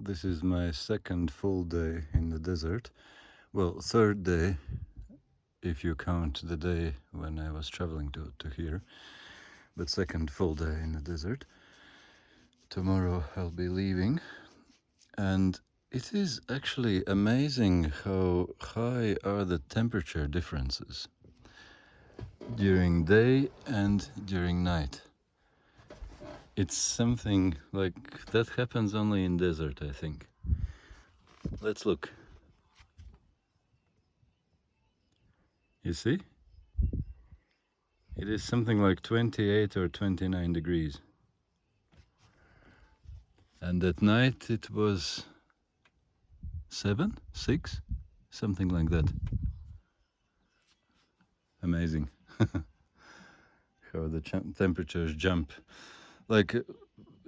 This is my second full day in the desert. Well, third day, if you count the day when I was traveling to here, but second full day in the desert. Tomorrow I'll be leaving, and it is actually amazing how high are the temperature differences during day and during night. It's something like that happens only in desert, I think. Let's look. You see? It is something like 28 or 29 degrees. And at night it was 7, 6, something like that. Amazing how the temperatures jump. Like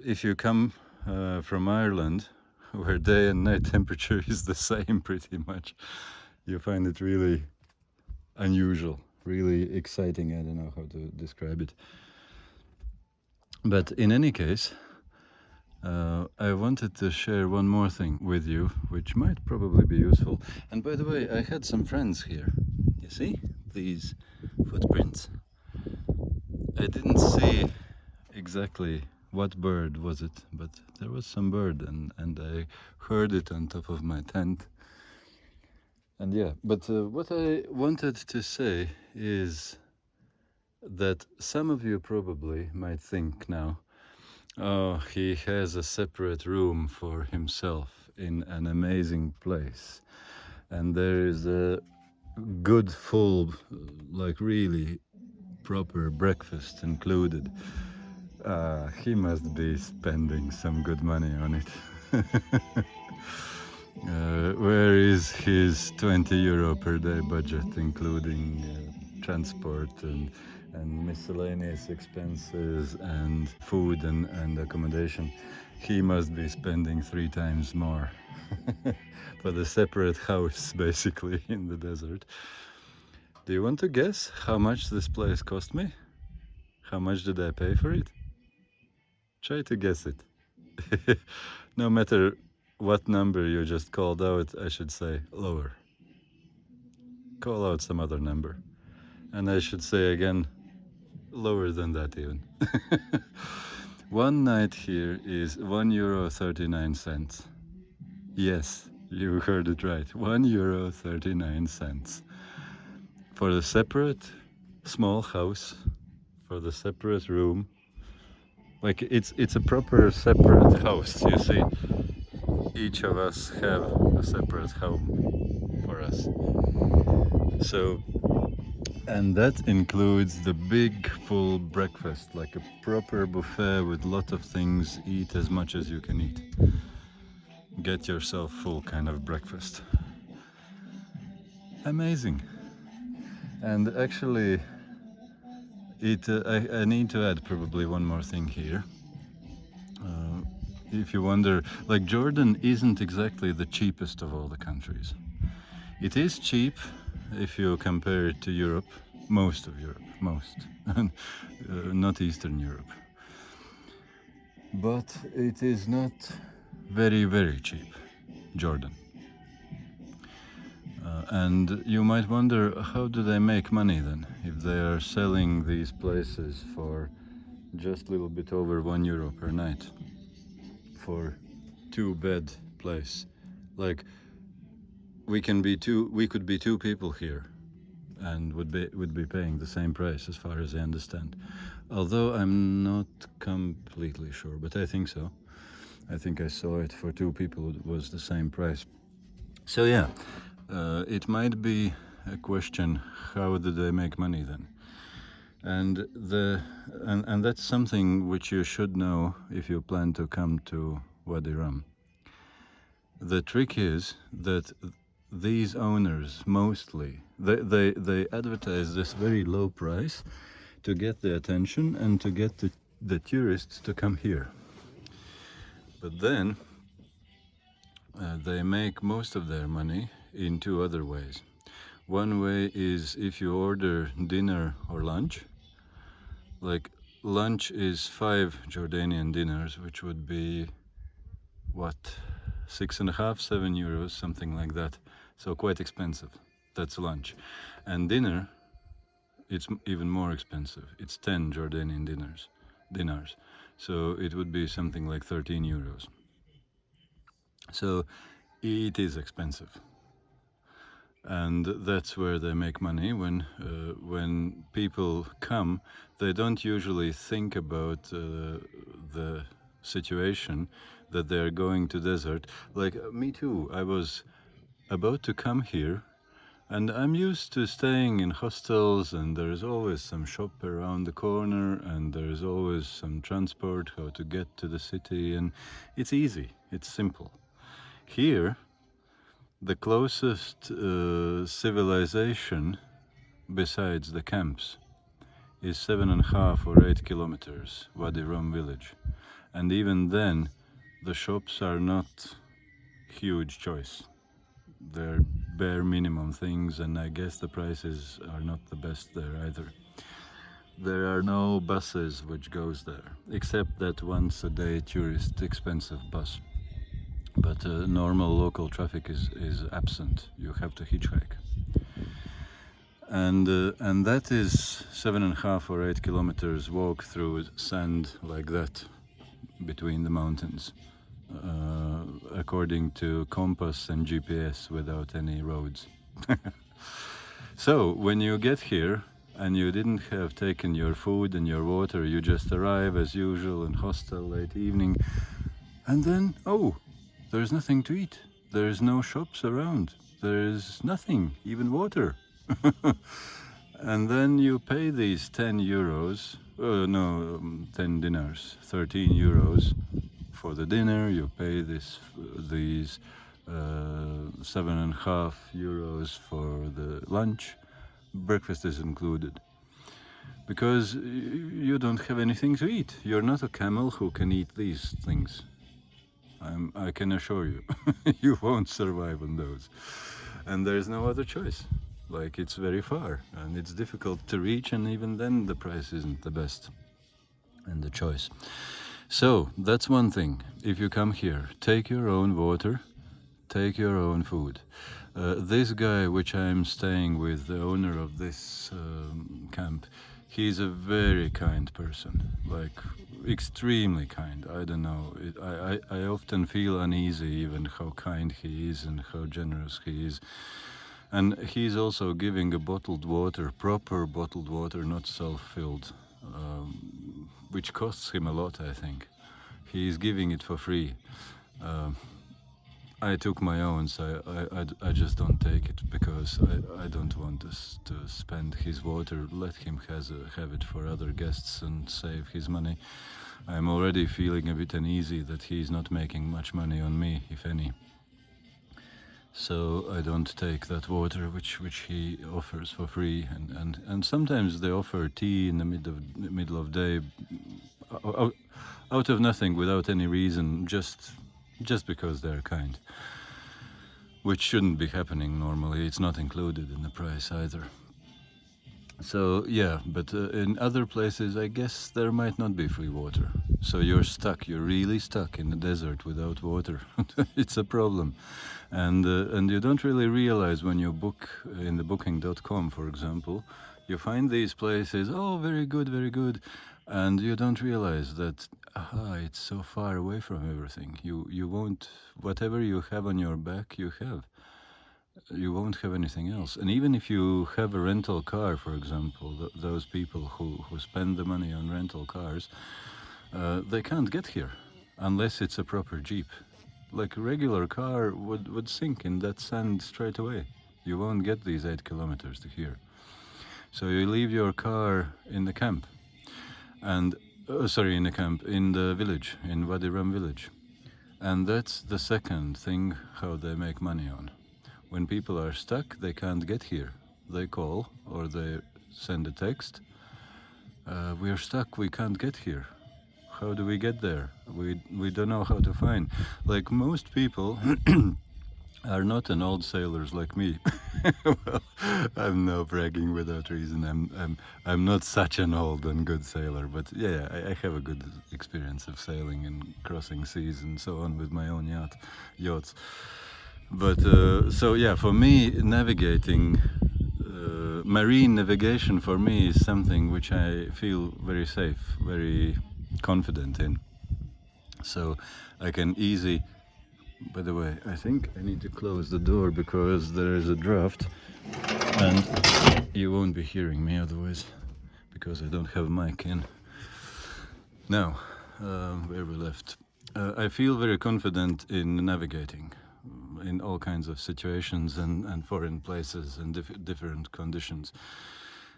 if you come from Ireland, where day and night temperature is the same pretty much, you find it really unusual, really exciting. I don't know how to describe it. But in any case, I wanted to share one more thing with you, which might probably be useful. And by the way, I had some friends here. You see these footprints? I didn't see exactly what bird was it, but there was some bird, and I heard it on top of my tent. And yeah, but what I wanted to say is that some of you probably might think now, oh, he has a separate room for himself in an amazing place. And there is a good full, like really proper breakfast included. He must be spending some good money on it. Where is his 20 euro per day budget, including transport and miscellaneous expenses and food and accommodation? He must be spending 3 times more for the separate house, basically, in the desert. Do you want to guess how much this place cost me? How much did I pay for it? Try to guess it. No matter what number you just called out, I should say lower. Call out some other number. And I should say again, lower than that even. One night here is €1.39. Yes, you heard it right. €1.39. For the separate small house, for the separate room. Like it's a proper separate house, you see. Each of us have a separate home for us. So, and that includes the big full breakfast, like a proper buffet with lot of things. Eat as much as you can eat. Get yourself full kind of breakfast. Amazing. And actually, I need to add probably one more thing here. If you wonder, like Jordan isn't exactly the cheapest of all the countries. It is cheap if you compare it to Europe, most of Europe, not Eastern Europe. But it is not very, very cheap, Jordan. And you might wonder, how do they make money then, if they are selling these places for just a little bit over €1 per night for 2-bed place? Like we could be 2 people here and would be paying the same price, as far as I understand. Although I'm not completely sure, but I think so. I think I saw it for 2 people, it was the same price. So yeah, it might be a question, how do they make money then? And that's something which you should know if you plan to come to Wadi Rum. The trick is that these owners mostly they advertise this very low price to get the attention and to get the tourists to come here. But then they make most of their money in 2 other ways. One way is if you order dinner or lunch. Like lunch is 5 Jordanian dinars, which would be what, 6.5, 7 euros, something like that. So quite expensive. That's lunch. And dinner, it's even more expensive. It's 10 Jordanian dinars. So it would be something like 13 euros. So it is expensive. And that's where they make money. When people come, they don't usually think about the situation that they're going to desert. Like me too. I was about to come here, and I'm used to staying in hostels, and there's always some shop around the corner, and there's always some transport, how to get to the city, and it's easy, it's simple. Here, the closest civilization, besides the camps, is 7.5 or 8 kilometers, Wadi Rum village. And even then, the shops are not huge choice. They're bare minimum things, and I guess the prices are not the best there either. There are no buses which goes there, except that once a day tourist expensive bus. But normal local traffic is absent. You have to hitchhike. And that is 7.5 or 8 kilometers walk through sand like that between the mountains, according to compass and GPS without any roads. So when you get here and you didn't have taken your food and your water, you just arrive as usual in hostel late evening, and then there's nothing to eat. There's no shops around. There's nothing, even water. And then you pay these 10 euros, 10 dinars, 13 euros for the dinner. You pay these 7.5 euros for the lunch. Breakfast is included. Because you don't have anything to eat. You're not a camel who can eat these things. I can assure you, you won't survive on those. And there's no other choice. Like, it's very far and it's difficult to reach, and even then the price isn't the best and the choice. So that's one thing. If you come here, take your own water, take your own food. This guy which I'm staying with, the owner of this camp, he's a very kind person, like extremely kind. I don't know, I often feel uneasy even how kind he is and how generous he is. And he's also giving a bottled water, proper bottled water, not self-filled, which costs him a lot, I think. He's giving it for free. I took my own, so I just don't take it, because I don't want us to spend his water. Let him have it for other guests and save his money. I'm already feeling a bit uneasy that he's not making much money on me, if any. So I don't take that water which he offers for free, and sometimes they offer tea in the middle of day, out of nothing, without any reason, just because they're kind, which shouldn't be happening normally. It's not included in the price either. So yeah, but in other places I guess there might not be free water. So you're really stuck in the desert without water. It's a problem. And you don't really realize when you book in the booking.com, for example, you find these places, very good, and you don't realize that it's so far away from everything. You won't, whatever you have on your back, you won't have anything else. And even if you have a rental car, for example, those people who spend the money on rental cars, they can't get here unless it's a proper Jeep. Like a regular car would sink in that sand straight away. You won't get these 8 kilometers to here. So you leave your car in the camp, in the village, in Wadi Rum village. And that's the second thing how they make money on. When people are stuck, they can't get here. They call or they send a text. We're stuck, we can't get here. How do we get there? We don't know how to find. Like most people, are not an old sailors like me. Well, I'm no bragging without reason. I'm not such an old and good sailor, but yeah, I have a good experience of sailing and crossing seas and so on with my own yachts. But so yeah, for me, navigating, marine navigation for me is something which I feel very safe, very confident in. So I can easy. By the way, I think I need to close the door because there is a draft and you won't be hearing me otherwise because I don't have mic in. Now, where we left. I feel very confident in navigating in all kinds of situations and foreign places and different conditions.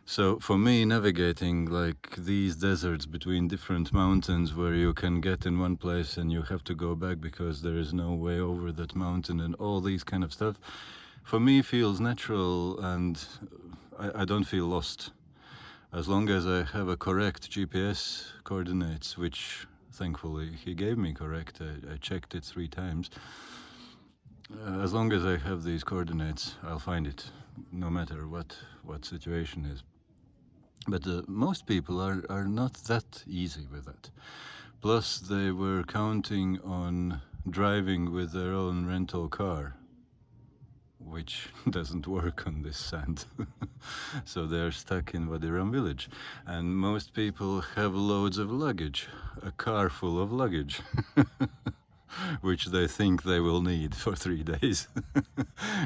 So for me, navigating like these deserts between different mountains where you can get in one place and you have to go back because there is no way over that mountain and all these kind of stuff, for me feels natural and I don't feel lost. As long as I have a correct GPS coordinates, which thankfully he gave me correct, I checked it 3 times. As long as I have these coordinates, I'll find it, no matter what situation is. But most people are not that easy with that. Plus, they were counting on driving with their own rental car, which doesn't work on this sand. So they're stuck in Wadi Rum village. And most people have loads of luggage, a car full of luggage. Which they think they will need for 3 days,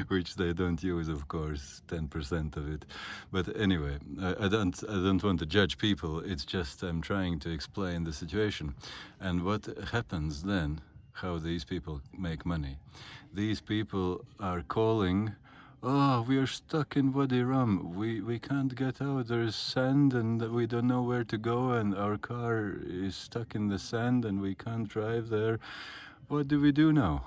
which they don't use, of course, 10% of it. But anyway, I don't want to judge people. It's just I'm trying to explain the situation, and what happens then. How these people make money. These people are calling. Oh, we are stuck in Wadi Rum. We can't get out. There is sand and we don't know where to go and our car is stuck in the sand and we can't drive there. What do we do now?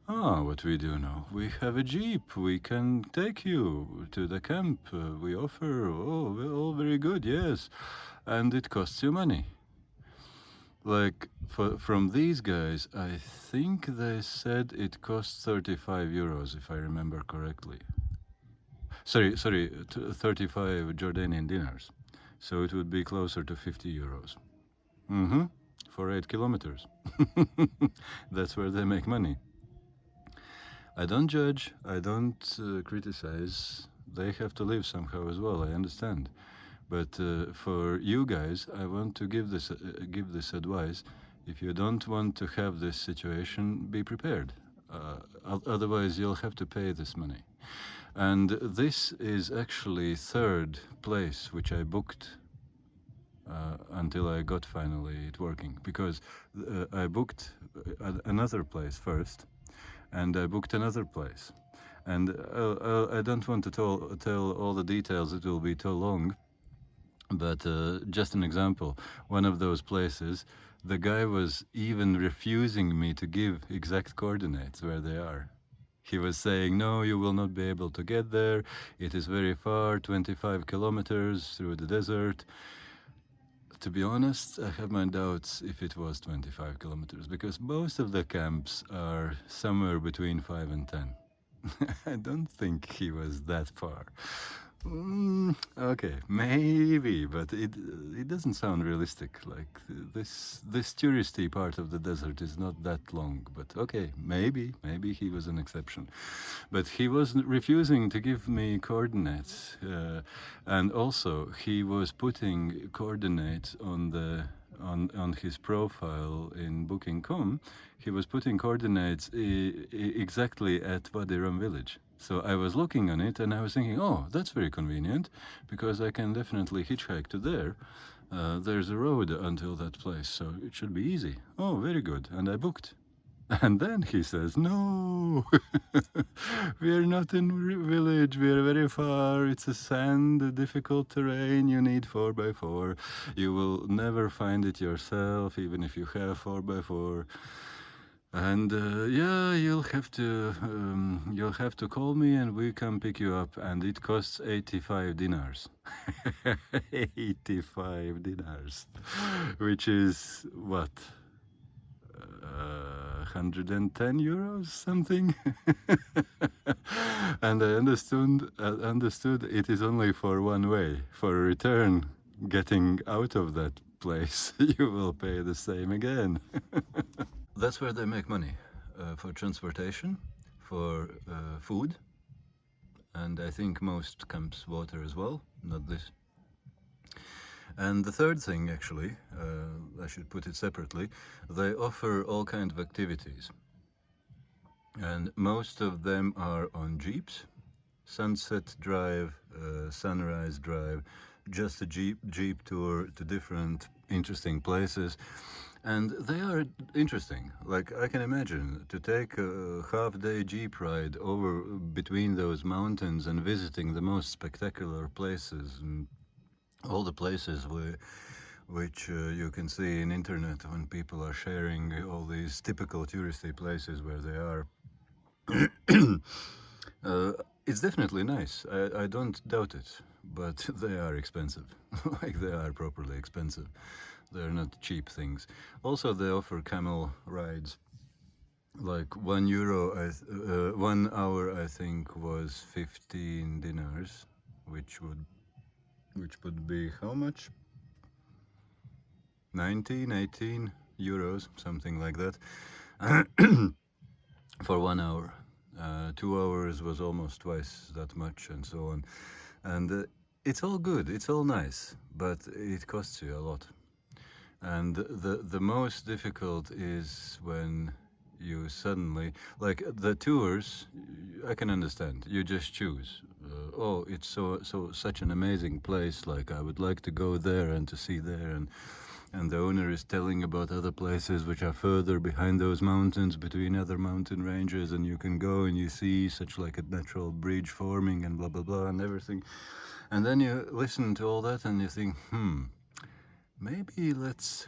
Ah, what we do now? We have a jeep. We can take you to the camp. We offer. Oh, well, all very good. Yes, and it costs you money. Like from these guys, I think they said it costs 35 euros, if I remember correctly. Sorry, 35 Jordanian dinars. So it would be closer to 50 euros. Mm-hmm. For 8 kilometers. That's where they make money. I don't judge, I don't criticize. They have to live somehow as well, I understand. But for you guys, I want to give this advice. If you don't want to have this situation, be prepared. Otherwise, you'll have to pay this money. And this is actually third place which I booked until I got finally it working. Because I booked another place first, and I booked another place. And I don't want to tell all the details, it will be too long. But just an example, one of those places, the guy was even refusing me to give exact coordinates where they are. He was saying, no, you will not be able to get there. It is very far, 25 kilometers through the desert. To be honest, I have my doubts if it was 25 kilometers because most of the camps are somewhere between 5 and 10. I don't think he was that far. Okay, maybe, but it doesn't sound realistic. Like this touristy part of the desert is not that long. But okay, maybe he was an exception. But he was refusing to give me coordinates, and also he was putting coordinates on his profile in Booking.com. He was putting coordinates exactly at Wadi Rum village. So I was looking on it and I was thinking, oh, that's very convenient because I can definitely hitchhike to there. There's a road until that place, so it should be easy. Oh, very good. And I booked. And then he says, no, we are not in village, we are very far, it's a sand, difficult terrain, you need 4x4. You will never find it yourself, even if you have 4x4. And yeah, you'll have to call me and we can pick you up, and it costs 85 dinars. 85 dinars, which is what? 110 euros something. And I understood it is only for one way. For a return, getting out of that place, you will pay the same again. That's where they make money, for transportation, for food, and I think most camps water as well, not this. And the third thing, actually, I should put it separately, they offer all kinds of activities. And most of them are on jeeps, sunset drive, sunrise drive, just a jeep tour to different interesting places. And they are interesting. Like, I can imagine to take a half-day jeep ride over between those mountains and visiting the most spectacular places, and all the places which you can see in internet when people are sharing all these typical touristy places where they are. It's definitely nice. I don't doubt it, but they are expensive. Like, they are properly expensive. They're not cheap things. Also, they offer camel rides. Like €1, 1 hour, I think, was 15 dinars, which would be how much? 19, 18 euros, something like that, for 1 hour. 2 hours was almost twice that much, and so on. And it's all good, it's all nice, but it costs you a lot. And the most difficult is when you suddenly, like the tours, I can understand. You just choose. Oh, it's such an amazing place. Like, I would like to go there and to see there, and the owner is telling about other places which are further behind those mountains, between other mountain ranges, and you can go and you see such like a natural bridge forming and blah blah blah and everything. And then you listen to all that and you think, maybe let's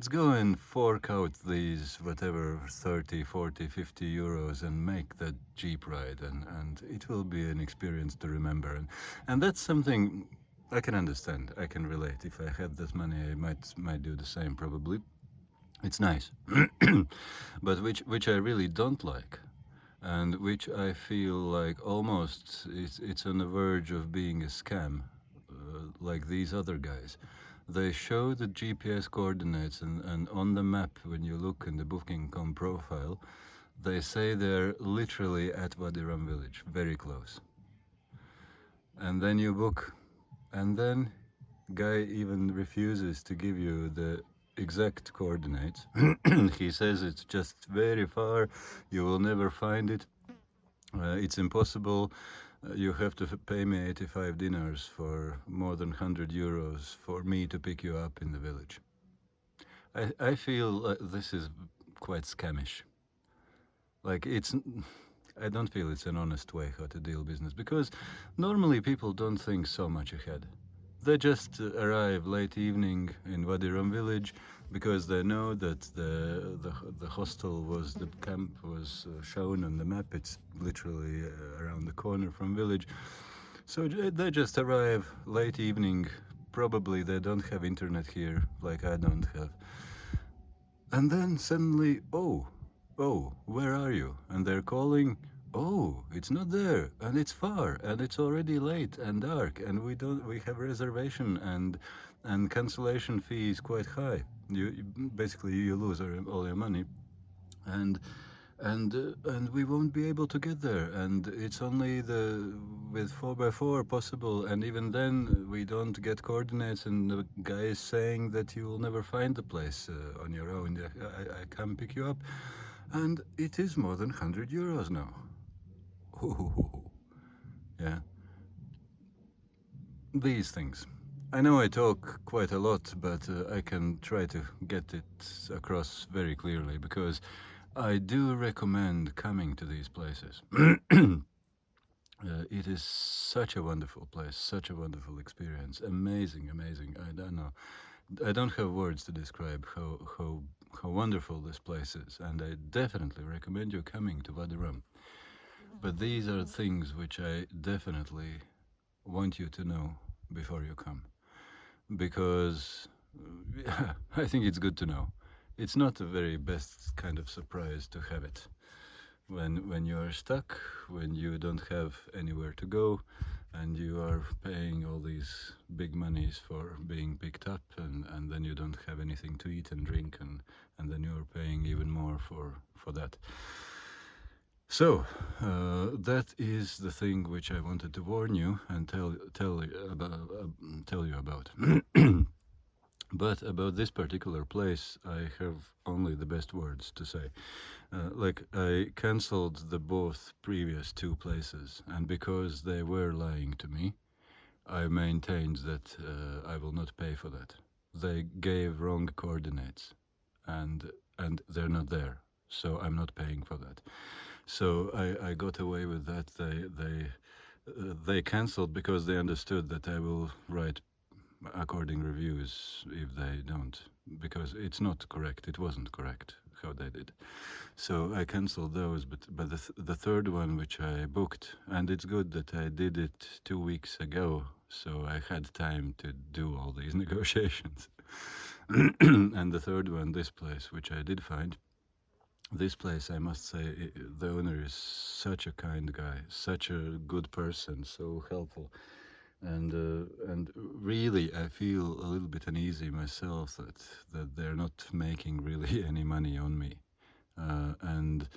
go and fork out these whatever 30, 40, 50 euros and make that jeep ride, and it will be an experience to remember. And that's something I can understand. I can relate. If I had that money, I might do the same probably. It's nice. But which I really don't like, and which I feel like almost it's on the verge of being a scam, like these other guys. They show the GPS coordinates, and on the map, when you look in the booking.com profile, they say they're literally at Wadi Rum village, very close. And then you book, and then guy even refuses to give you the exact coordinates. He says it's just very far, you will never find it. It's impossible. You have to pay me 85 dinars for more than 100 euros for me to pick you up in the village. I feel this is quite scamish. Like, I don't feel it's an honest way how to deal business, because normally people don't think so much ahead. They just arrive late evening in Wadi Rum village because they know that the hostel was, the camp was shown on the map. It's literally around the corner from village. So they just arrive late evening. Probably they don't have internet here like I don't have. And then suddenly, oh, where are you? And they're calling. Oh, it's not there, and it's far, and it's already late and dark, and we have reservation, and cancellation fee is quite high. Basically you lose all your money, and and we won't be able to get there, and it's only the with 4x4 possible, and even then we don't get coordinates, and the guy is saying that you will never find the place on your own. I can pick you up, and it is more than 100 euros now. Yeah, these things. I know I talk quite a lot, but I can try to get it across very clearly, because I do recommend coming to these places. It is such a wonderful place, such a wonderful experience. Amazing, amazing. I don't know. I don't have words to describe how wonderful this place is, and I definitely recommend you coming to Wadi Rum. But these are things which I definitely want you to know before you come, because I think it's good to know. it's not a very best kind of surprise to have it. When you are stuck, when you don't have anywhere to go, and you are paying all these big monies for being picked up, and then you don't have anything to eat and drink, and then you're paying even more for that. So that is the thing which I wanted to warn you and tell you about. But about this particular place, I have only the best words to say. Like, I cancelled the both previous two places, and because they were lying to me, I maintained that I will not pay for that. They gave wrong coordinates, and and they're not there, so I'm not paying for that. So I got away with that. They cancelled because they understood that I will write according reviews if they don't, because it's not correct. It wasn't correct how they did. So I cancelled those, but the third one which I booked, and it's good that I did it 2 weeks ago, so I had time to do all these negotiations. And the third one, this place, which I did find, this place, I must say, the owner is such a kind guy, such a good person, so helpful. And really, I feel a little bit uneasy myself that they're not making really any money on me, and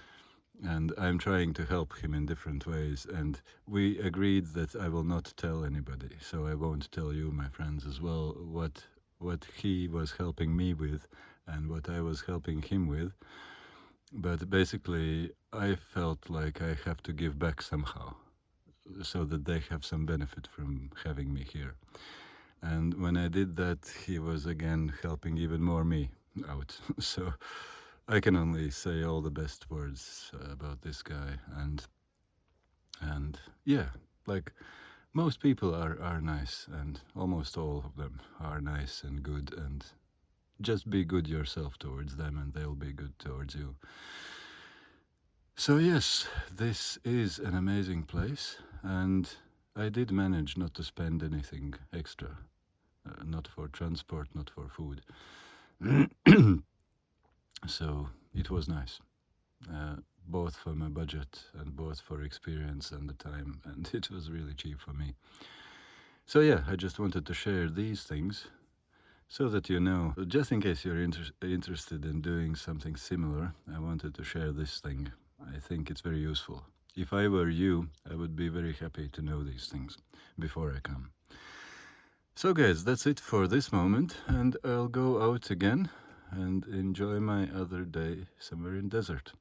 I'm trying to help him in different ways. And we agreed that I will not tell anybody, so I won't tell you, my friends, as well, what he was helping me with and what I was helping him with. But basically, I felt like I have to give back somehow, so that they have some benefit from having me here. And when I did that, he was again helping even more me out. So I can only say all the best words about this guy. And yeah, like, most people are nice, and almost all of them are nice and good, and just be good yourself towards them and they'll be good towards you. So yes, this is an amazing place, and I did manage not to spend anything extra, not for transport, not for food. So it was nice, both for my budget and both for experience and the time, and it was really cheap for me. So yeah, I just wanted to share these things so that you know, just in case you're interested in doing something similar. I wanted to share this thing. I think it's very useful. If I were you, I would be very happy to know these things before I come. So guys, that's it for this moment, and I'll go out again and enjoy my other day somewhere in desert.